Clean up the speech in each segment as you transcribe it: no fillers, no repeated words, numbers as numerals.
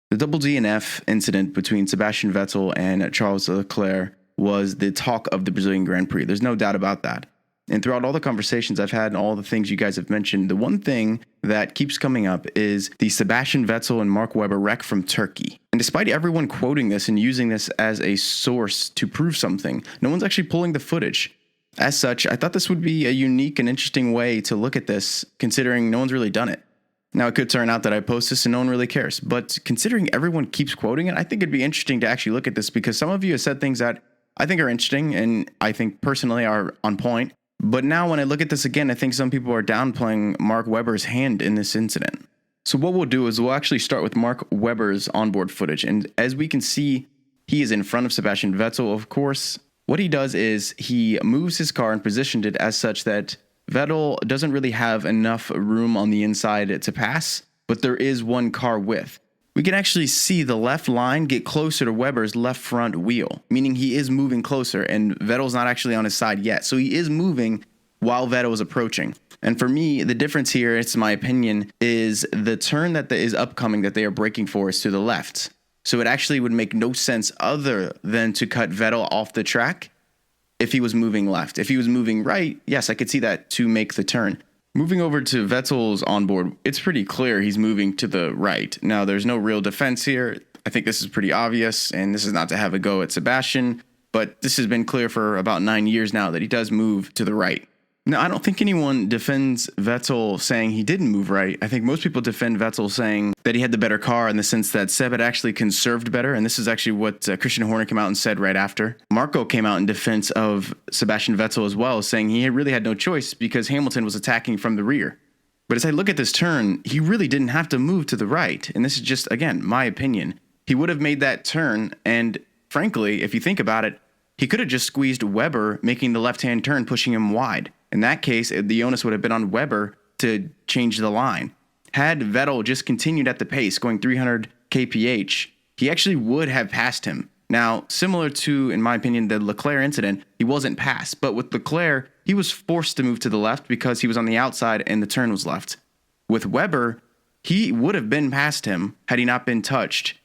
The double DNF incident between Sebastian Vettel and Charles Leclerc was the talk of the Brazilian Grand Prix. There's no doubt about that. And throughout all the conversations I've had and all the things you guys have mentioned, the one thing that keeps coming up is the Sebastian Vettel and Mark Webber wreck from Turkey. And despite everyone quoting this and using this as a source to prove something, no one's actually pulling the footage. As such, I thought this would be a unique and interesting way to look at this, considering no one's really done it. Now, it could turn out that I post this and no one really cares, but considering everyone keeps quoting it, I think it'd be interesting to actually look at this because some of you have said things that I think are interesting and I think personally are on point. But now when I look at this again, I think some people are downplaying Mark Webber's hand in this incident. So what we'll do is we'll actually start with Mark Webber's onboard footage. And as we can see, he is in front of Sebastian Vettel, of course. What he does is he moves his car and positioned it as such that Vettel doesn't really have enough room on the inside to pass, but there is one car width. We can actually see the left line get closer to Webber's left front wheel, meaning he is moving closer and Vettel's not actually on his side yet. So he is moving while Vettel is approaching. And for me, the difference here, it's my opinion, is the turn that is upcoming that they are braking for is to the left. So it actually would make no sense other than to cut Vettel off the track if he was moving left. If he was moving right, yes, I could see that to make the turn. Moving over to Vettel's onboard, it's pretty clear he's moving to the right. Now, there's no real defense here. I think this is pretty obvious, and this is not to have a go at Sebastian, but this has been clear for about 9 years now that he does move to the right. Now, I don't think anyone defends Vettel saying he didn't move right. I think most people defend Vettel saying that he had the better car in the sense that Seb had actually conserved better. And this is actually what Christian Horner came out and said right after. Marco came out in defense of Sebastian Vettel as well, saying he really had no choice because Hamilton was attacking from the rear. But as I look at this turn, he really didn't have to move to the right. And this is just, again, my opinion. He would have made that turn. And frankly, if you think about it, he could have just squeezed Webber, making the left-hand turn, pushing him wide. In that case, the onus would have been on Webber to change the line. Had Vettel just continued at the pace, going 300 kph, he actually would have passed him. Now, similar to, in my opinion, the Leclerc incident, he wasn't passed. But with Leclerc, he was forced to move to the left because he was on the outside and the turn was left. With Webber, he would have been past him had he not been touched.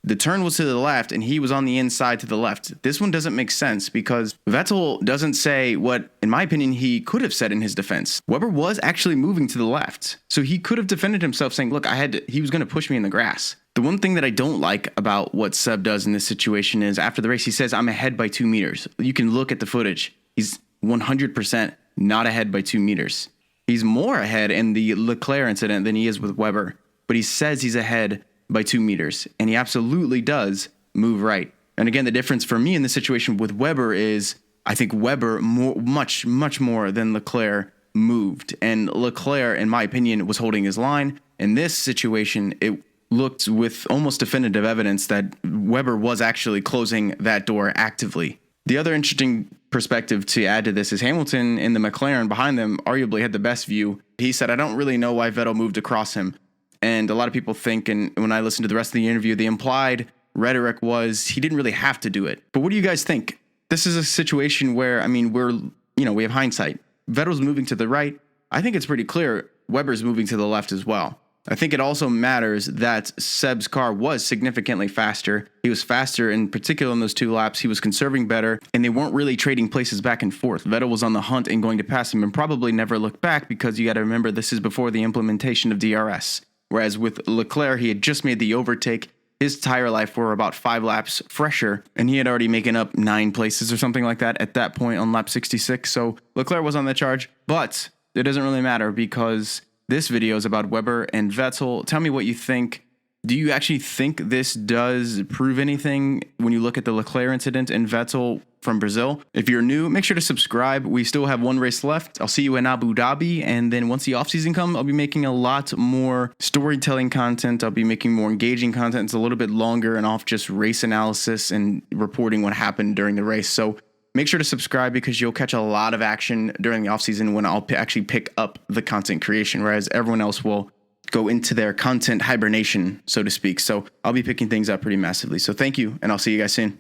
The turn was to the left and he was on the inside to the left. This one doesn't make sense because Vettel doesn't say what, in my opinion, he could have said in his defense. Webber was actually moving to the left. So he could have defended himself saying, look, he was going to push me in the grass. The one thing that I don't like about what Seb does in this situation is after the race, he says, I'm ahead by 2 meters. You can look at the footage. He's 100% not ahead by 2 meters. He's more ahead in the Leclerc incident than he is with Webber, but he says he's ahead by 2 meters, and he absolutely does move right. And again, the difference for me in this situation with Webber is I think Webber much more than Leclerc moved, and Leclerc, in my opinion, was holding his line. In this situation, it looked with almost definitive evidence that Webber was actually closing that door actively. The other interesting perspective to add to this is Hamilton in the McLaren behind them arguably had the best view. He said, I don't really know why Vettel moved across him. And a lot of people think, and when I listened to the rest of the interview, the implied rhetoric was he didn't really have to do it. But what do you guys think? This is a situation where, I mean, we have hindsight. Vettel's moving to the right. I think it's pretty clear Webber's moving to the left as well. I think it also matters that Seb's car was significantly faster. He was faster, in particular in those 2 laps. He was conserving better, and they weren't really trading places back and forth. Vettel was on the hunt and going to pass him and probably never look back because you got to remember this is before the implementation of DRS. Whereas with Leclerc, he had just made the overtake. His tire life were about 5 laps fresher, and he had already making up 9 places or something like that at that point on lap 66. So Leclerc was on the charge, but it doesn't really matter because this video is about Webber and Vettel. Tell me what you think. Do you actually think this does prove anything when you look at the Leclerc incident and Vettel from Brazil? If you're new, make sure to subscribe. We still have 1 race left. I'll see you in Abu Dhabi. And then once the offseason comes, I'll be making a lot more storytelling content. I'll be making more engaging content. It's a little bit longer and off just race analysis and reporting what happened during the race. So make sure to subscribe because you'll catch a lot of action during the offseason when I'll actually pick up the content creation, whereas everyone else will go into their content hibernation, so to speak. So I'll be picking things up pretty massively. So thank you, and I'll see you guys soon.